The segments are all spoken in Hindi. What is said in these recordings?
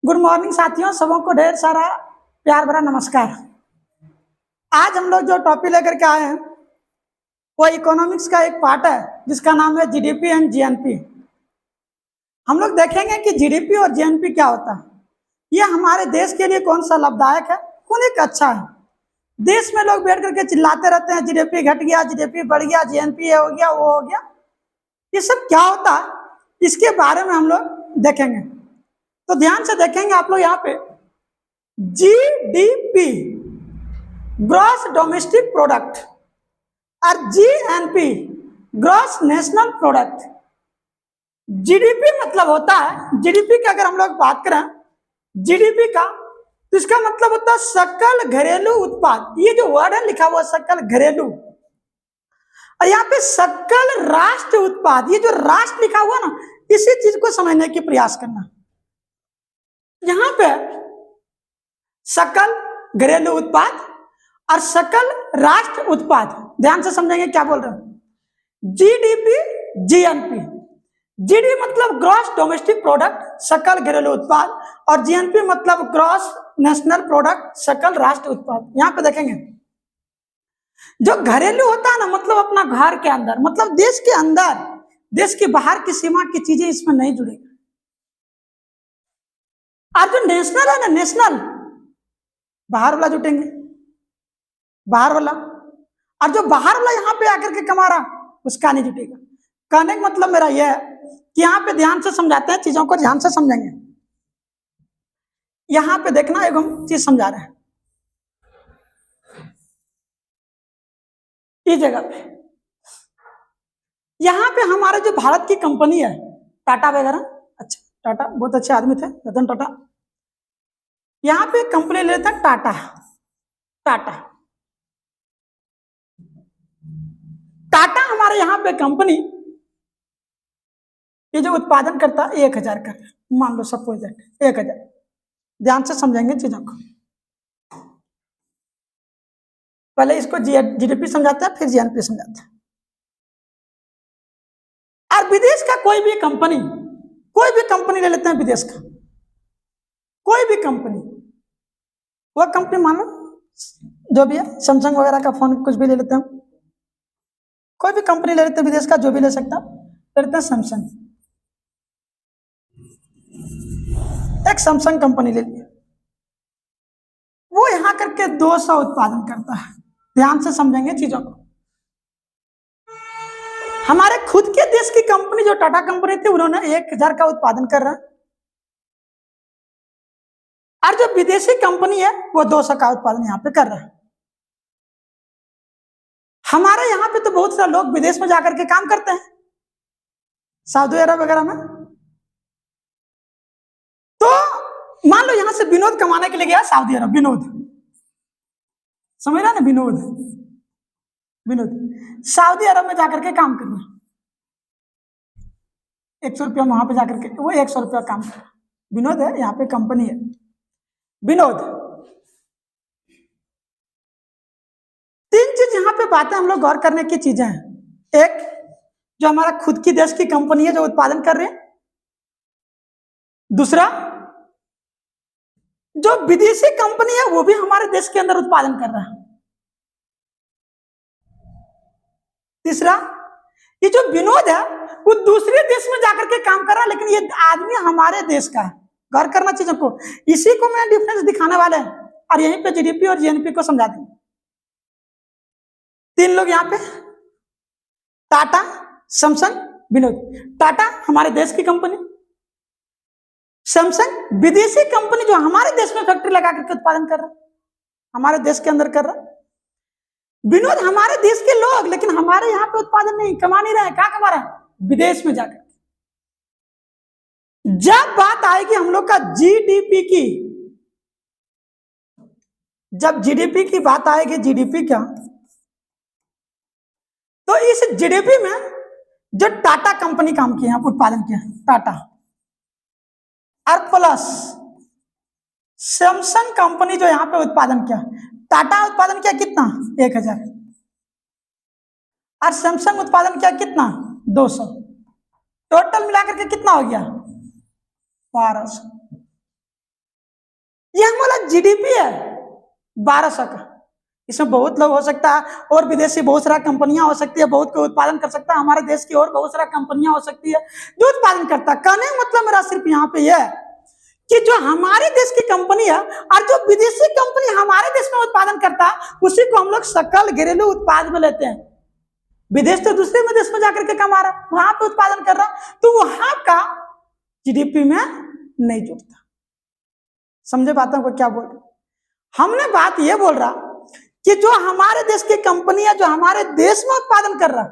गुड मॉर्निंग साथियों, सबों को ढेर सारा प्यार भरा नमस्कार। आज हम लोग जो टॉपिक लेकर के आए हैं वो इकोनॉमिक्स का एक पार्ट है जिसका नाम है जीडीपी एंड जीएनपी। हम लोग देखेंगे कि जीडीपी और जीएनपी क्या होता है, ये हमारे देश के लिए कौन सा लाभदायक है, कौन एक अच्छा है। देश में लोग बैठ करके चिल्लाते रहते हैं जीडीपी घट गया, जीडीपी बढ़ गया, जीएनपी ये हो गया वो हो गया। ये सब क्या होता है इसके बारे में हम लोग देखेंगे। तो ध्यान से देखेंगे आप लोग यहाँ पे जीडीपी ग्रॉस डोमेस्टिक प्रोडक्ट और GNP gross national product. GDP मतलब होता है, जीडीपी की अगर हम लोग बात करें जीडीपी का, तो इसका मतलब होता है सकल घरेलू उत्पाद। ये जो वर्ड है लिखा हुआ सकल घरेलू, और यहाँ पे सकल राष्ट्र उत्पाद, ये जो राष्ट्र लिखा हुआ ना, इसी चीज को समझने की प्रयास करना। यहाँ पे सकल घरेलू उत्पाद और सकल राष्ट्र उत्पाद, ध्यान से समझेंगे क्या बोल रहे हैं। जीडीपी जीएनपी, जीडी मतलब ग्रॉस डोमेस्टिक प्रोडक्ट सकल घरेलू उत्पाद, और जीएनपी मतलब ग्रॉस नेशनल प्रोडक्ट सकल राष्ट्र उत्पाद। यहाँ पे देखेंगे जो घरेलू होता है ना, मतलब अपना घर के अंदर, मतलब देश के अंदर, देश के बाहर की सीमा की चीजें इसमें नहीं जुड़ेगी। और जो नेशनल है ना, नेशनल बाहर वाला जुटेंगे, बाहर वाला, और जो बाहर वाला यहाँ पे आकर के कमा रहा उसका नहीं जुटेगा। कहने का मतलब मेरा यह है कि यहाँ पे ध्यान से समझाते हैं, चीजों को ध्यान से समझेंगे। यहाँ पे देखना एक हम चीज समझा रहे हैं इस जगह पे। यहाँ पे हमारे जो भारत की कंपनी है टाटा वगैरह, अच्छा टाटा बहुत अच्छे आदमी थे, रतन टाटा। यहाँ पे कंपनी ले लेते हैं टाटा। टाटा टाटा हमारे यहाँ पे कंपनी ये जो उत्पादन करता है 1000 का, मान लो सपोज 1000। ध्यान से समझेंगे चीजों को। पहले इसको जीडीपी समझाते हैं, फिर जीएनपी समझाते हैं। और विदेश का कोई भी कंपनी ले लेते हैं, विदेश का कोई भी कंपनी, वो कंपनी मान लो जो भी है, सैमसंग वगैरह का फोन कुछ भी ले लेते हैं, कोई भी कंपनी ले लेते हैं विदेश का, जो भी ले सकता ले लेते हैं सैमसंग। एक सैमसंग कंपनी ले लिया, वो यहां करके 200 उत्पादन करता है। ध्यान से समझेंगे चीजों को। हमारे खुद के देश की कंपनी जो टाटा कंपनी थी, उन्होंने 1000 का उत्पादन कर रहा है, और जो विदेशी कंपनी है वो 200 का उत्पादन यहाँ पे कर रहा है। हमारे यहाँ पे तो बहुत सारे लोग विदेश में जाकर के काम करते हैं, सऊदी अरब वगैरह में। तो मान लो यहां से विनोद कमाने के लिए गया सऊदी अरब, विनोद समझ रहा ना, विनोद सऊदी अरब में जाकर के काम कर रहा है, 100 रुपया वहां पे जाकर के, वो 100 रुपया काम कर रहा है। विनोद है, यहाँ पे कंपनी है विनोद। 3 चीज यहाँ पे बातें हम लोग गौर करने की चीजें हैं। एक, जो हमारा खुद की देश की कंपनी है जो उत्पादन कर रहे हैं। दूसरा, जो विदेशी कंपनी है वो भी हमारे देश के अंदर उत्पादन कर रहा है। तीसरा, ये जो विनोद है वो दूसरे देश में जाकर के काम कर रहा है, लेकिन ये आदमी हमारे देश का है। गौर करना चीजों को, इसी को मैं डिफरेंस दिखाने वाले हैं, और यहीं पे जीडीपी और जीएनपी को समझा देंगे। 3 लोग यहाँ पे, टाटा, सैमसंग, विनोद। टाटा हमारे देश की कंपनी, सैमसंग विदेशी कंपनी जो हमारे देश में फैक्ट्री लगा करके उत्पादन कर रहा है, हमारे देश के अंदर कर रहा है। विनोद हमारे देश के लोग, लेकिन हमारे यहाँ पे उत्पादन नहीं, कमा नहीं रहे। क्या कमा रहे हैं? विदेश में जाकर। जब बात आएगी हम लोग का जीडीपी की, जब जीडीपी की बात आएगी, जीडीपी क्या, तो इस जीडीपी में जो टाटा कंपनी काम किया, उत्पादन किया टाटा, और प्लस सैमसंग कंपनी जो यहाँ पे उत्पादन किया, टाटा उत्पादन किया कितना? 1000, और सैमसंग उत्पादन किया कितना? 200। टोटल मिलाकर के कितना हो गया? 1200। ये हमारा जीडीपी है 1200 का। इसमें बहुत लोग हो सकता है और विदेशी बहुत सारा कंपनियां हो सकती है, बहुत कोई उत्पादन कर सकता है। हमारे देश की और बहुत सारा कंपनियां हो सकती है जो उत्पादन करता है। कहने का मतलब मेरा सिर्फ यहाँ पे यह है कि जो हमारे देश की कंपनी है और जो विदेशी कंपनी हमारे देश में उत्पादन करता है उसी को हम लोग सकल घरेलू उत्पाद में लेते हैं। विदेश तो दूसरे में देश में जाकर के कमा रहा, वहां पे उत्पादन कर रहा, तो वहां का जीडीपी में नहीं जुड़ता। समझे बातों को क्या बोल रहे? हमने बात ये बोल रहा कि जो हमारे देश की कंपनी है जो हमारे देश में उत्पादन कर रहा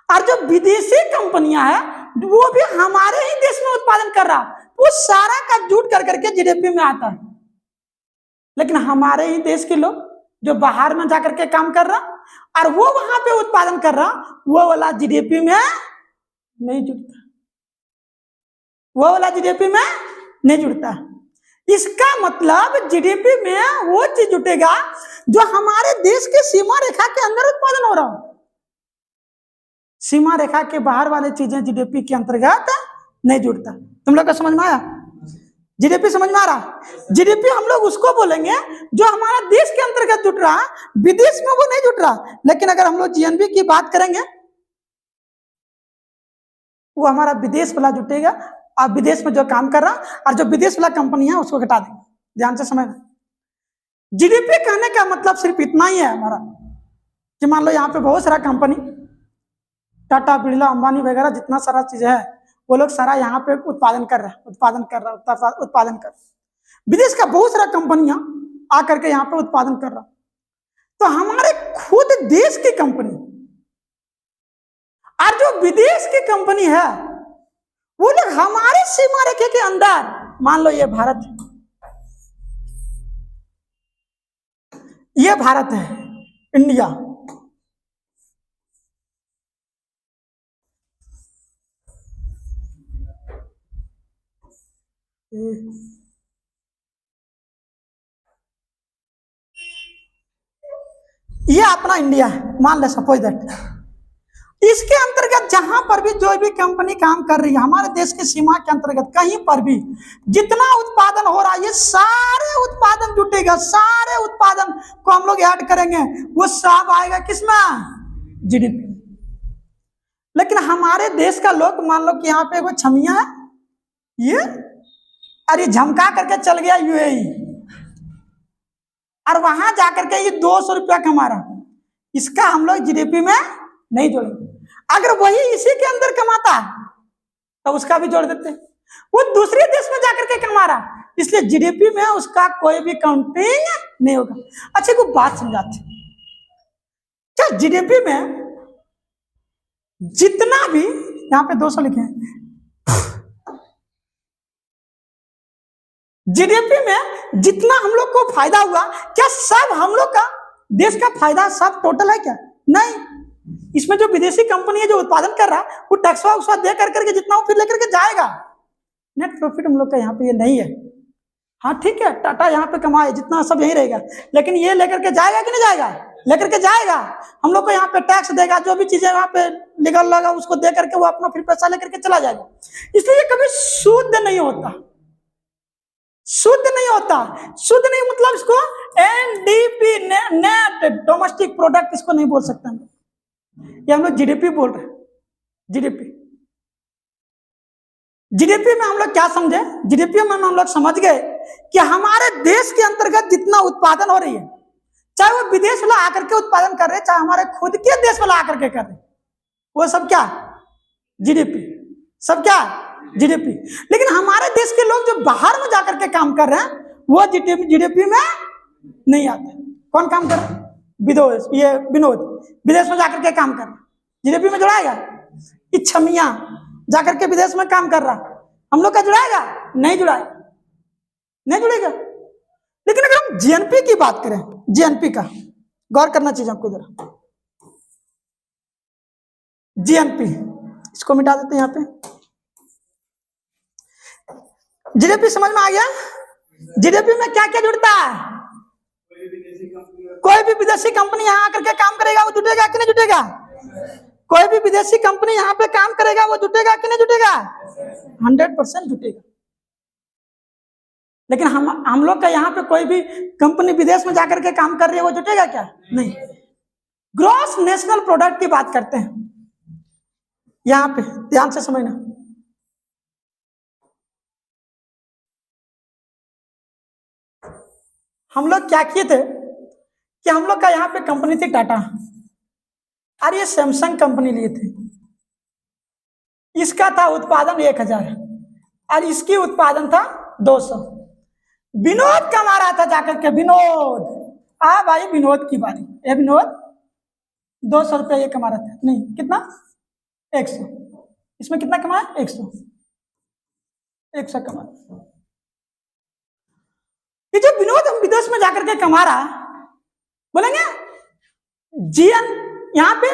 और जो विदेशी कंपनियां हैं वो भी हमारे ही देश में उत्पादन कर रहा, वो सारा का जुट कर करके जीडीपी में आता है। लेकिन हमारे ही देश के लोग जो बाहर में जाकर के काम कर रहा और वो वहां पे उत्पादन कर रहा, वो वाला जीडीपी में नहीं जुड़ता, वो वाला जीडीपी में नहीं जुड़ता। इसका मतलब जीडीपी में वो चीज जुटेगा जो हमारे देश के सीमा रेखा के अंदर उत्पादन हो रहा हो। सीमा रेखा के बाहर वाली चीजें जीडीपी के अंतर्गत नहीं जुड़ता। तुम लोग को समझ में आया? जीडीपी समझ में आ रहा? जीडीपी हम लोग उसको बोलेंगे जो हमारा देश के अंतर्गत जुट रहा, विदेश में वो नहीं जुट रहा। लेकिन अगर हम लोग जीएनपी की बात करेंगे वो हमारा विदेश वाला जुटेगा और विदेश में जो काम कर रहा और जो विदेश वाला कंपनी है उसको घटा देंगे। ध्यान से समझना, जीडीपी कहने का मतलब सिर्फ इतना ही है हमारा कि मान लो यहाँ पे बहुत सारा कंपनी टाटा बिरला अंबानी वगैरह जितना सारा चीज है वो लोग सारा यहाँ पे उत्पादन कर रहा। विदेश का बहुत सारा कंपनियां आकर के यहाँ पे उत्पादन कर रहा, तो हमारे खुद देश की कंपनी और जो विदेश की कंपनी है वो लोग हमारे सीमा रेखे के अंदर, मान लो ये भारत है, ये भारत है इंडिया, ये अपना इंडिया है, मान ले सपोज दैट। इसके अंतर्गत जहां पर भी जो भी कंपनी काम कर रही है हमारे देश की सीमा के अंतर्गत कहीं पर भी जितना उत्पादन हो रहा है ये सारे उत्पादन जुटेगा, सारे उत्पादन को हम लोग ऐड करेंगे, वो सब आएगा किसमें? जीडीपी। लेकिन हमारे देश का लोग मान लो कि यहाँ पे वो छमिया है, ये अरे झमका करके चल गया यूएई और वहां जाकर के ये 200 रुपया कमा रहा, इसका हम लोग जीडीपी में नहीं जोड़ेंगे। अगर वही इसी के अंदर कमाता तो उसका भी जोड़ देते, वो दूसरे देश में जाकर के कमा रहा, इसलिए जीडीपी में उसका कोई भी काउंटिंग नहीं होगा। अच्छा को बात समझाते, क्या जीडीपी में जितना भी यहाँ पे 200 लिखे हैं, जीडीपी में जितना हम लोग को फायदा हुआ क्या सब हम लोग का देश का फायदा सब टोटल है क्या? नहीं, इसमें जो विदेशी कंपनी है जो उत्पादन कर रहा वो टैक्स वैक्स दे कर करके जितना वो फिर लेकर के जाएगा, नेट प्रॉफिट हम लोग का यहाँ पे ये नहीं है। हाँ ठीक है, टाटा यहाँ पे कमाए जितना सब यही रहेगा, लेकिन ये लेकर के जाएगा कि नहीं जाएगा? लेकर के जाएगा। हम लोग को यहाँ पे टैक्स देगा, जो भी चीजें वहां पे लीगल लगा उसको दे करके वो अपना फिर पैसा लेकर के चला जाएगा। इसलिए कभी शुद्ध नहीं होता, शुद्ध नहीं होता। शुद्ध नहीं मतलब इसको एनडीपी नेट डोमेस्टिक प्रोडक्ट इसको नहीं बोल सकते हम, ये हम लोग जीडीपी बोल रहे हैं। जीडीपी जीडीपी में हम लोग क्या समझे? जीडीपी में हम लोग समझ गए कि हमारे देश के अंतर्गत जितना उत्पादन हो रही है, चाहे वो विदेश वाला आकर के उत्पादन कर रहे चाहे हमारे खुद के देश वाला आकर के कर रहे, वो सब क्या? जीडीपी। सब क्या? जीडीपी। लेकिन हमारे देश के लोग जो बाहर में जाकर के काम कर रहे हैं वो जीडीपी में नहीं आते। कौन काम कर रहा है? विनोद विदेश में जाकर के काम कर रहा, जीडीपी में जुड़ाएगा? इच्छमिया जाकर के विदेश में काम कर रहा, हम लोग का जुड़ाएगा? नहीं जुड़ाएगा, नहीं जुड़ेगा। लेकिन अगर हम जीएनपी की बात करें, जीएनपी का गौर करना चाहिए आपको जरा। जीएनपी इसको मिटा देते हैं यहाँ पे। जीडीपी समझ में आ गया? जीडीपी में क्या क्या जुड़ता है? कोई भी विदेशी कंपनी यहाँ आकर के काम करेगा वो जुटेगा कि नहीं जुटेगा? कोई भी विदेशी कंपनी यहाँ पे काम करेगा वो जुटेगा कि नहीं जुटेगा? 100% जुटेगा। लेकिन हम लोग का यहाँ पे कोई भी कंपनी विदेश में जाकर के काम कर रही है, वो जुटेगा क्या? नहीं। ग्रॉस नेशनल प्रोडक्ट की बात करते हैं, यहाँ पे ध्यान से समझना। हम लोग क्या किए थे कि हम लोग का यहाँ पे कंपनी थी टाटा, और ये सैमसंग कंपनी लिए थे। इसका था उत्पादन 1000 और इसकी उत्पादन था 200। विनोद कमा रहा था जाकर के, विनोद भाई विनोद की बारी। ये विनोद 200 रुपया ये कमा रहा था, नहीं कितना, 100। इसमें कितना कमाया? 100 कमा। ये जो विनोद हम विदेश में जाकर के कमा रहा, बोलेंगे जीएन, यहाँ पे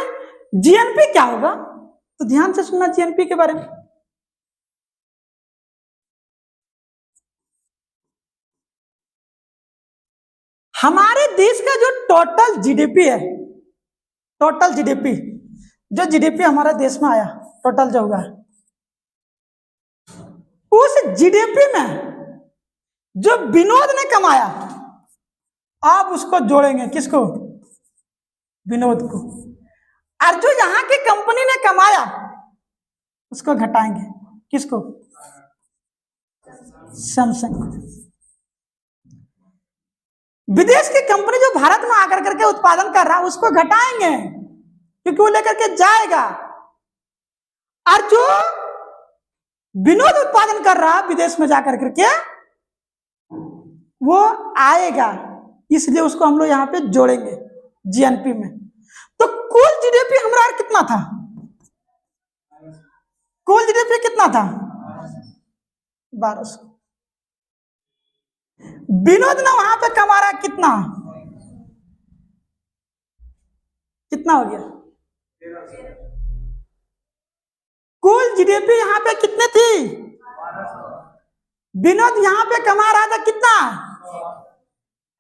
जीएनपी क्या होगा? तो ध्यान से सुनना जीएनपी के बारे में। हमारे देश का जो टोटल जीडीपी है, टोटल जीडीपी, जो जीडीपी हमारे देश में आया टोटल जो होगा, उस जीडीपी में जो विनोद ने कमाया, आप उसको जोड़ेंगे किसको? विनोद को। और जो यहां की कंपनी ने कमाया उसको घटाएंगे, किसको? सैमसंग। विदेश की कंपनी जो भारत में आकर करके उत्पादन कर रहा है उसको घटाएंगे, क्योंकि वो लेकर के जाएगा। और जो विनोद उत्पादन कर रहा है विदेश में जाकर करके, वो आएगा, इसलिए उसको हम लोग यहाँ पे जोड़ेंगे जीएनपी में। तो कुल जीडीपी हमारा कितना था? कुल जीडीपी कितना था? 1200। विनोद ने वहां पे कमा रहा कितना? कितना हो गया? कुल जीडीपी यहाँ पे कितने थी? विनोद यहाँ पे कमा रहा था कितना?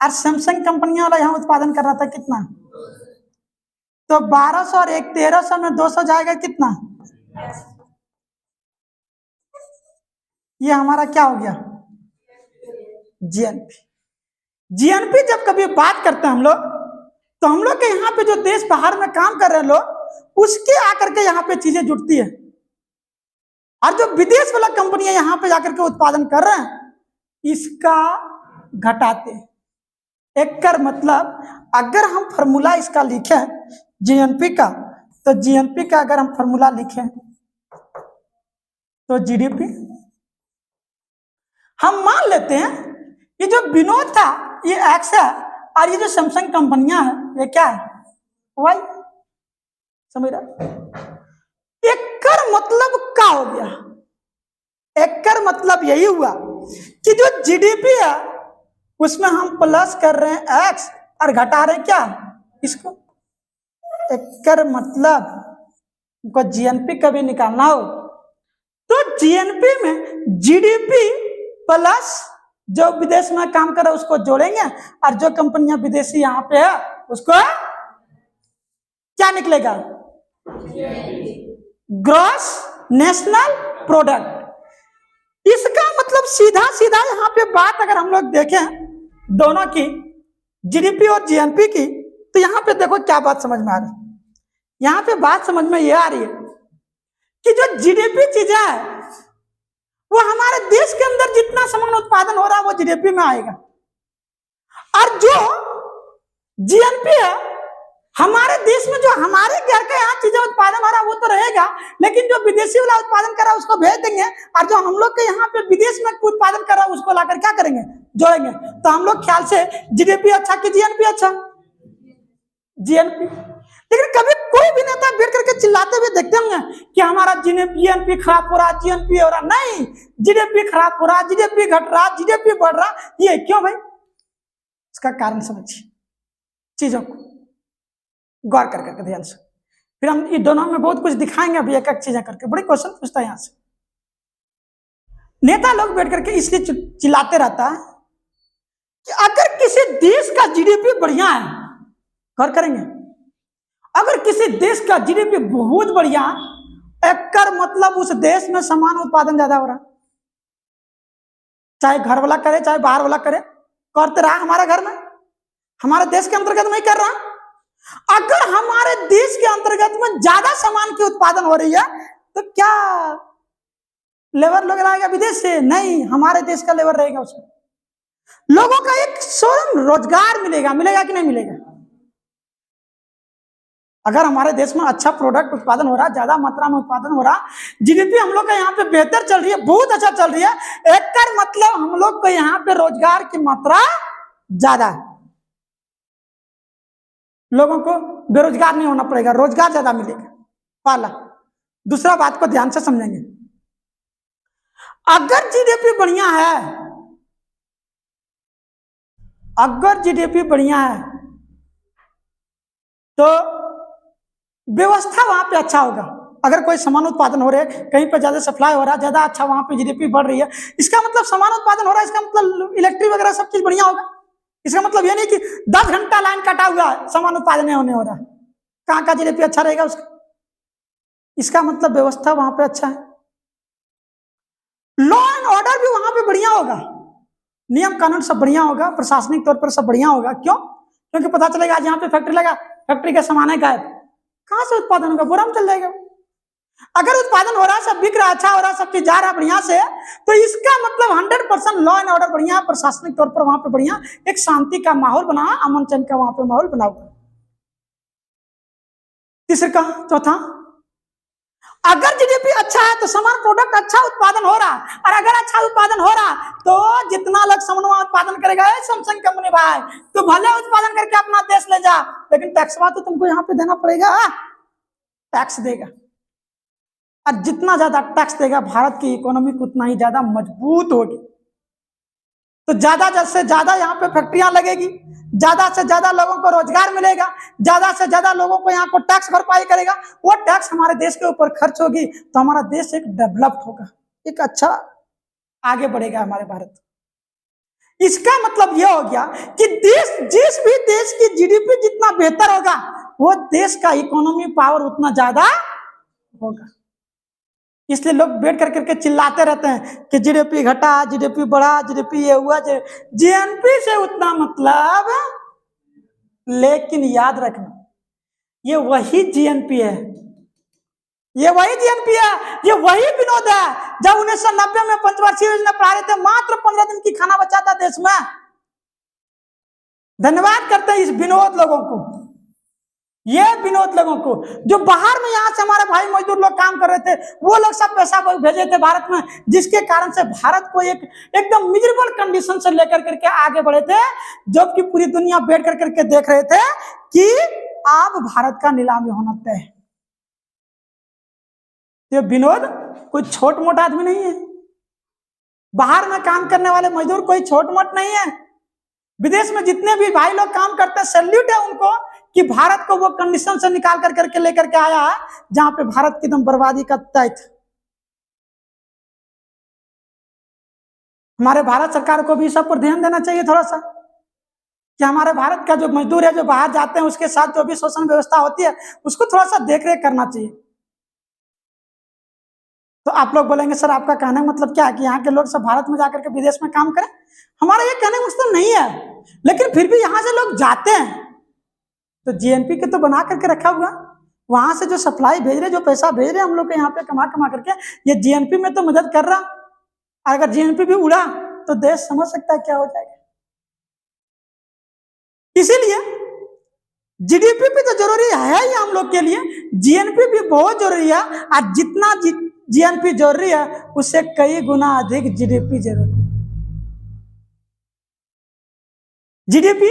और सैमसंग कंपनी वाला यहाँ उत्पादन कर रहा था कितना? तो 1200 और 1300 में 200 जाएगा कितना? ये हमारा क्या हो गया? जीएनपी। जीएनपी जब कभी बात करते हैं हम लोग, तो हम लोग के यहाँ पे जो देश बाहर में काम कर रहे हैं लोग, उसके आकर के यहाँ पे चीजें जुटती है। और जो विदेश वाला कंपनी है यहाँ पे जाकर के उत्पादन कर रहे हैं, इसका घटाते। एक कर मतलब अगर हम फॉर्मूला इसका लिखे जीएनपी का, तो जीएनपी का अगर हम फॉर्मूला लिखें तो जीडीपी, हम मान लेते हैं ये जो विनोद था ये एक्स है, और ये जो सैमसंग कंपनियां है ये क्या है? वाई। समझ रहा? एक कर मतलब क्या हो गया? एक कर मतलब यही हुआ कि जो जीडीपी है उसमें हम प्लस कर रहे हैं एक्स और घटा रहे हैं क्या? इसको। एक कर मतलब हमको जीएनपी कभी निकालना हो तो जीएनपी में जीडीपी प्लस जो विदेश में काम कर रहा है उसको जोड़ेंगे, और जो कंपनियां विदेशी यहाँ पे है उसको क्या निकलेगा? Gross national product. इसका मतलब सीधा सीधा यहाँ पे बात अगर हम लोग देखें दोनों की, जीडीपी और जीएनपी की, तो यहाँ पे देखो क्या बात समझ में आ रही है। यहाँ पे बात समझ में ये आ रही है कि जो जीडीपी चीज है वो हमारे देश के अंदर जितना सामान उत्पादन हो रहा है वो जीडीपी में आएगा, और जो जीएनपी है हमारे देश में जो हमारे घर के यहाँ चीजें उत्पादन हो रहा है वो तो रहेगा, लेकिन जो विदेशी वाला उत्पादन कर रहा है उसको भेज देंगे, और जो हम लोग के यहाँ पे विदेश में उत्पादन कर रहा है उसको लाकर क्या करेंगे? जोड़ेंगे। तो हम लोग ख्याल से जीडीपी अच्छा कि जीएनपी अच्छा? जीएनपी। लेकिन कभी कोई भी नेता बैठ करके चिल्लाते हुए देखते होंगे कि हमारा जीएनपी खराब हो रहा, जीएनपी हो रहा। नहीं, जीडीपी खराब हो रहा, जीडीपी घट रहा, जीडीपी बढ़ रहा। ये क्यों भाई? इसका कारण समझिए, चीजों को गौर करके ध्यान से। फिर हम ये दोनों में बहुत कुछ दिखाएंगे अभी एक एक चीजें करके। बड़े क्वेश्चन पूछता है यहाँ से नेता लोग बैठ करके, इसलिए चिल्लाते रहता है कि अगर किसी देश का जीडीपी बढ़िया है, गौर करेंगे, अगर किसी देश का जीडीपी बहुत बढ़िया, एक कर मतलब उस देश में सामान उत्पादन ज्यादा हो रहा, चाहे घर वाला करे चाहे बाहर वाला करे, करते रहा हमारे घर में, हमारे देश के अंतर्गत नहीं कर रहा। अगर हमारे देश के अंतर्गत में ज्यादा सामान की उत्पादन हो रही है तो क्या लेबर लोग लाएगा विदेश से? नहीं, हमारे देश का लेबर रहेगा, उसमें लोगों का एक स्वयं रोजगार मिलेगा। मिलेगा कि नहीं मिलेगा? अगर हमारे देश में अच्छा प्रोडक्ट उत्पादन हो रहा है, ज्यादा मात्रा में उत्पादन हो रहा, जीडीपी हम लोग का यहाँ पे बेहतर चल रही है, बहुत अच्छा चल रही है, एक मतलब हम लोग को यहाँ पे रोजगार की मात्रा ज्यादा है, लोगों को बेरोजगार नहीं होना पड़ेगा, रोजगार ज्यादा मिलेगा। पहला। दूसरा बात को ध्यान से समझेंगे, अगर जीडीपी बढ़िया है, अगर जीडीपी बढ़िया है तो व्यवस्था वहां पे अच्छा होगा। अगर कोई सामान उत्पादन हो रहे, कहीं पे ज्यादा सप्लाई हो रहा है, ज्यादा अच्छा वहां पे जीडीपी बढ़ रही है, इसका मतलब सामान उत्पादन हो रहा है, इसका मतलब इलेक्ट्रिक वगैरह सब चीज बढ़िया होगा। इसका मतलब ये नहीं कि 10 घंटा लाइन कटा हुआ है, सामान उत्पादन नहीं होने हो रहा है, कहाँ का जीडीपी अच्छा रहेगा उसका? इसका मतलब व्यवस्था वहां पे अच्छा है, लॉ एंड ऑर्डर भी वहां पे बढ़िया होगा, नियम कानून सब बढ़िया होगा, प्रशासनिक तौर पर सब बढ़िया होगा। क्यों? क्योंकि पता चलेगा जहां पे फैक्ट्री लगा, फैक्ट्री का सामान है गायब, कहां से उत्पादन होगा? बोरा में चल जाएगा। अगर उत्पादन हो रहा है, सब बिक रहा, अच्छा हो रहा, सब चीज जा रहा बढ़िया से, तो इसका मतलब 100% लॉ एंड ऑर्डर बढ़िया, प्रशासनिक तौर पर वहां पे बढ़िया, एक शांति का माहौल बना, अमन चैन का वहां पे माहौल बना हुआ। तीसरा, चौथा, अगर जीडीपी अच्छा है तो सामान प्रोडक्ट अच्छा उत्पादन हो रहा, और अगर अच्छा उत्पादन हो रहा तो जितना लोग सामान उत्पादन करेगा, सैमसंग कंपनी भाई तो भले उत्पादन करके अपना देश ले जा, लेकिन टैक्स तो तुमको यहाँ पे देना पड़ेगा, टैक्स देगा, और जितना ज्यादा टैक्स देगा भारत की इकोनॉमी उतना ही ज्यादा मजबूत होगी। तो ज्यादा से ज्यादा यहाँ पे फैक्ट्रियां लगेगी, ज्यादा से ज्यादा लोगों को रोजगार मिलेगा, ज्यादा से ज्यादा लोगों को यहाँ को टैक्स भरपाई करेगा, वो टैक्स हमारे देश के ऊपर खर्च होगी, तो हमारा देश एक डेवलप्ड होगा, एक अच्छा आगे बढ़ेगा हमारे भारत। इसका मतलब यह हो गया कि देश, जिस भी देश की जीडीपी जितना बेहतर होगा, वो देश का इकोनॉमी पावर उतना ज्यादा होगा। इसलिए लोग बैठ कर करके चिल्लाते रहते हैं कि जीडीपी घटा, जीडीपी बढ़ा, जीडीपी ये हुआ, जीएनपी से उतना मतलब, लेकिन याद रखना ये वही जीएनपी है, ये वही जीएनपी है, ये वही विनोद है। जब 1990 में पंचवार्षिक योजना पढ़ा रहे थे, मात्र 15 दिन की खाना बचा था देश में। धन्यवाद करते हैं इस विनोद लोगों को, ये विनोद लोगों को जो बाहर में, यहाँ से हमारे भाई मजदूर लोग काम कर रहे थे, वो लोग सब पैसा भेजे थे भारत में, जिसके कारण से भारत को एक एकदम मिजरेबल कंडीशन से लेकर करके आगे बढ़े थे, जबकि पूरी दुनिया बैठ कर करके देख रहे थे कि अब भारत का नीलामी होना तय है। ये विनोद कोई छोट मोट आदमी नहीं है, बाहर में काम करने वाले मजदूर कोई छोट मोट नहीं है, विदेश में जितने भी भाई लोग काम करते हैं, सैल्यूट है उनको कि भारत को वो कंडीशन से निकाल कर करके लेकर के आया है जहां पे भारत की एकदम बर्बादी का तय था। हमारे भारत सरकार को भी सब पर ध्यान देना चाहिए थोड़ा सा, कि हमारे भारत का जो मजदूर है, जो बाहर जाते हैं, उसके साथ जो भी शोषण व्यवस्था होती है, उसको थोड़ा सा देख रेख करना चाहिए। तो आप लोग बोलेंगे सर आपका कहने का मतलब क्या है कि यहाँ के लोग सब भारत में जाकर के विदेश में काम करें? हमारा ये कहने का मतलब नहीं है, लेकिन फिर भी यहाँ से लोग जाते हैं तो जीएनपी के तो बना करके रखा हुआ, वहां से जो सप्लाई भेज रहे, जो पैसा भेज रहे हम लोग के यहाँ पे कमा कमा करके, ये जीएनपी में तो मदद कर रहा। अगर जीएनपी भी उड़ा तो देश समझ सकता है क्या हो जाएगा। इसीलिए जीडीपी भी तो जरूरी है ही हम लोग के लिए, जीएनपी भी बहुत जरूरी है, और जितना जीएनपी जरूरी है उससे कई गुना अधिक जीडीपी जरूरी है। जीडीपी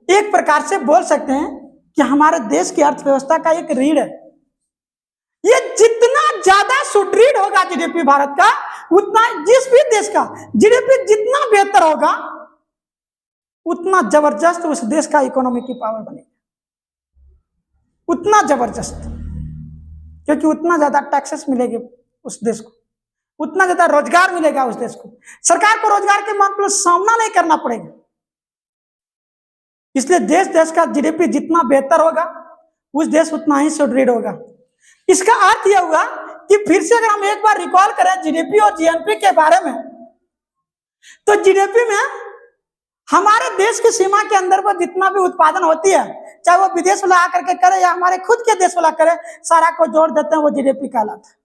एक प्रकार से बोल सकते हैं कि हमारे देश की अर्थव्यवस्था का एक रीढ़ है। ये जितना ज्यादा सुदृढ़ होगा जीडीपी भारत का, उतना जिस भी देश का जीडीपी जितना बेहतर होगा, उतना जबरदस्त उस देश का इकोनॉमी की पावर बनेगी, उतना जबरदस्त, क्योंकि उतना ज्यादा टैक्सेस मिलेगी उस देश को, उतना ज्यादा रोजगार मिलेगा उस देश को, सरकार को रोजगार के मामले सामना नहीं करना पड़ेगा। इसलिए देश का जीडीपी जितना बेहतर होगा, उस देश उतना ही सुदृढ़ होगा। इसका अर्थ यह हुआ कि फिर से अगर हम एक बार रिकॉल करें जीडीपी और जीएनपी के बारे में, तो जीडीपी में हमारे देश की सीमा के अंदर वो जितना भी उत्पादन होती है, चाहे वो विदेश वाला आकर के करे या हमारे खुद के देश वाला करे, सारा को जोड़ देते हैं, वो जीडीपी कहलाता है।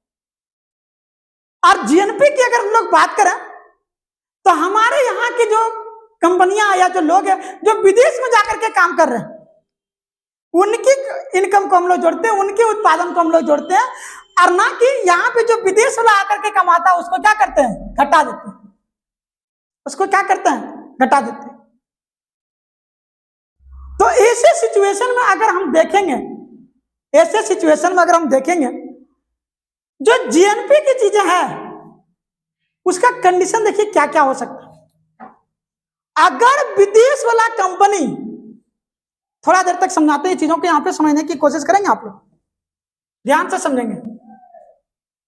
और जीएनपी की अगर हम लोग बात करें तो हमारे यहाँ की जो कंपनियां या जो लोग हैं जो विदेश में जाकर के काम कर रहे हैं, उनकी इनकम को हम लोग जोड़ते हैं, उनके उत्पादन को हम लोग जोड़ते हैं, और ना कि यहाँ पे जो विदेश वाला आकर के कमाता है उसको क्या करते हैं, घटा देते हैं। उसको क्या करते हैं, घटा देते हैं। तो ऐसे सिचुएशन में अगर हम देखेंगे, ऐसे सिचुएशन में अगर हम देखेंगे, जो जीएनपी की चीजें हैं उसका कंडीशन देखिए क्या क्या हो सकता है। अगर विदेश वाला कंपनी, थोड़ा देर तक समझाते हैं चीजों को, यहां पे समझने की कोशिश करेंगे, आप लोग ध्यान से समझेंगे।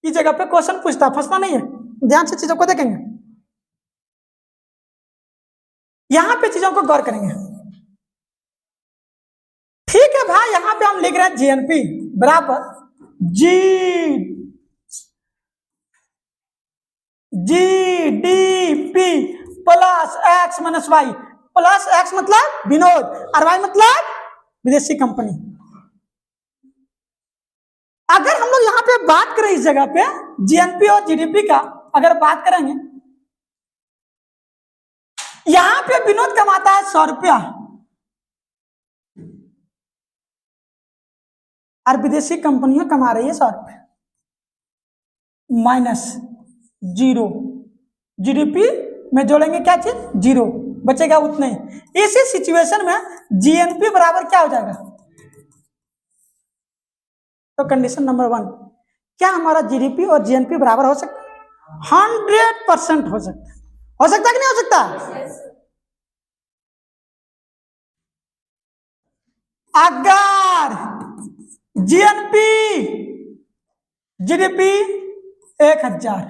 इस जगह पे क्वेश्चन पूछता, फंसना नहीं है, ध्यान से चीजों को देखेंगे, यहां पे चीजों को गौर करेंगे। ठीक है भाई, यहां पे हम लिख रहे हैं जीएनपी बराबर GDP plus x minus y, plus x मतलब विनोद और वाई मतलब विदेशी कंपनी। अगर हम लोग यहां पे बात करें इस जगह पे जीएनपी और जीडीपी का अगर बात करेंगे, यहां पे विनोद कमाता है 100 रुपया और विदेशी कंपनियां कमा रही है 100 रुपया, माइनस 0, जीडीपी में जोड़ेंगे क्या चीज, 0, बचेगा उतने। इसी सिचुएशन में जीएनपी बराबर क्या हो जाएगा, तो कंडीशन नंबर 1, क्या हमारा जीडीपी और जीएनपी बराबर हो सकता है? 100% हो सकता है। हो सकता है कि नहीं हो सकता? अगर जीएनपी जीडीपी 1000,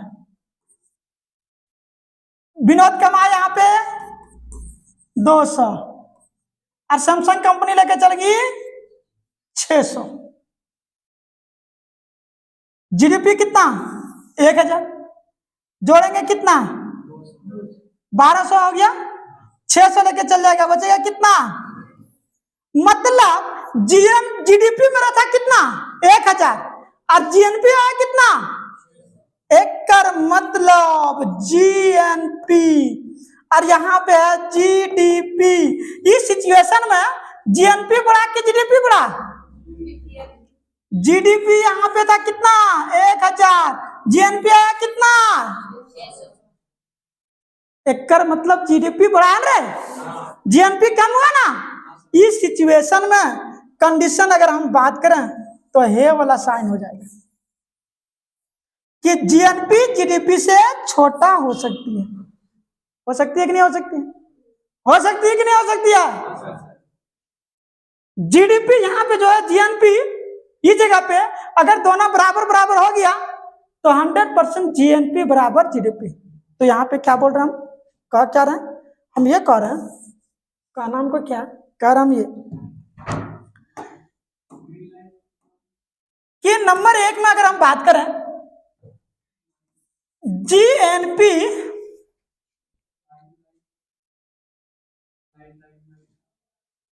विनोद कमाए यहां पे 200 और सैमसंग कंपनी लेके चल गई 600, जीडीपी कितना, 1000, जोड़ेंगे कितना, 1200 हो गया, 600 लेके चल जाएगा, बचेगा कितना, मतलब जीडीपी मेरा था कितना, 1000 और जीएनपी आया कितना, एक मतलब जीएनपी और यहां पे है जीडीपी। इस सिचुएशन में जीएनपी बढ़ा कि जीडीपी बढ़ा, जीडीपी यहां पे था कितना, 1000, जीएनपी आया कितना, एक मतलब जीडीपी बढ़ा रहे, जीएनपी कम हुआ ना। इस सिचुएशन में कंडीशन अगर हम बात करें तो हे वाला साइन हो जाएगा कि जीएनपी जीडीपी से छोटा हो सकती है। हो सकती है कि नहीं हो सकती? हो सकती है कि नहीं हो सकती है? जीडीपी यहां पे जो है जीएनपी इस जगह पे अगर दोनों बराबर बराबर हो गया तो 100% जीएनपी बराबर जीडीपी। तो यहाँ पे क्या बोल रहे हैं हम, कह क्या रहे हैं हम, ये कह रहे हैं, कहना हमको क्या कह रहे हम, ये कि नंबर 1 में अगर हम बात करें जीएनपी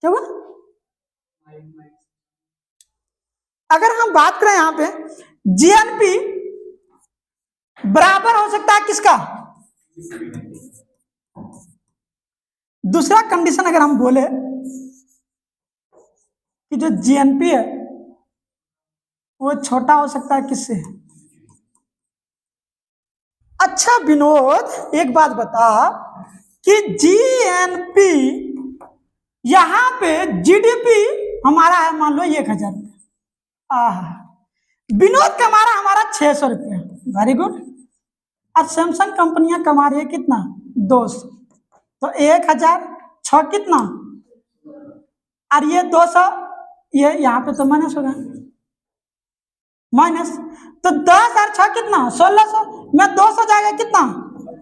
क्या हुआ, अगर हम बात करें यहां पे जीएनपी बराबर हो सकता है किसका, दूसरा कंडीशन अगर हम बोले कि जो जीएनपी है वो छोटा हो सकता है किससे। अच्छा विनोद एक बात बता कि जीएनपी यहां पे जीडीपी हमारा है मान लो 1000 रुपया, विनोद कमा रहा हमारा 600 रुपया, वेरी गुड, और सैमसंग कंपनियां कमा रही है कितना, 200, तो 1000 6 कितना, और ये 200, ये यहाँ पे तो माइनस होगा, माइनस, तो 10 और 6 कितना, 1600 में 200 जाएगा कितना,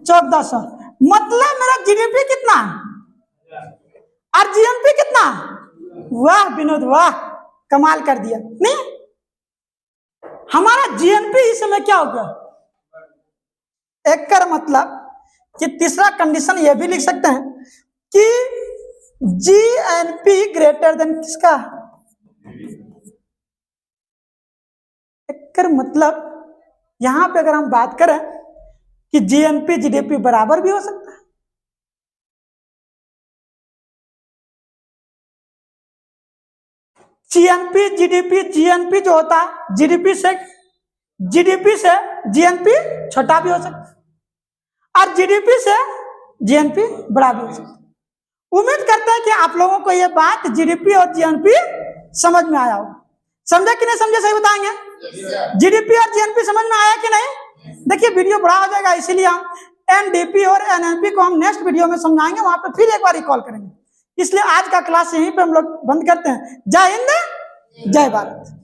1400, मतलब मेरा जीडीपी कितना और जीएनपी कितना। वाह विनोद वाह, कमाल कर दिया। नहीं, हमारा जीएनपी इस समय क्या होगा, एक मतलब कि तीसरा कंडीशन ये भी लिख सकते हैं कि जीएनपी ग्रेटर देन किसका, मतलब यहां पे अगर हम बात करें कि जीएनपी जीडीपी बराबर भी हो सकता है। जीएनपी जीडीपी, जीएनपी जो होता है जीडीपी से जीएनपी छोटा भी हो सकता है और जीडीपी से जीएनपी बड़ा भी हो सकता है। उम्मीद करते हैं कि आप लोगों को यह बात जीडीपी और जीएनपी समझ में आया होगा। समझे कि नहीं समझे, सही बताएंगे? जीडीपी और जीएनपी समझ में आया कि नहीं? देखिए वीडियो बड़ा हो जाएगा, इसीलिए हम एनडीपी और एनएनपी को हम नेक्स्ट वीडियो में समझाएंगे, वहां पे फिर एक बार रिकॉल करेंगे। इसलिए आज का क्लास यहीं पे हम लोग बंद करते हैं। जय हिंद, जय भारत।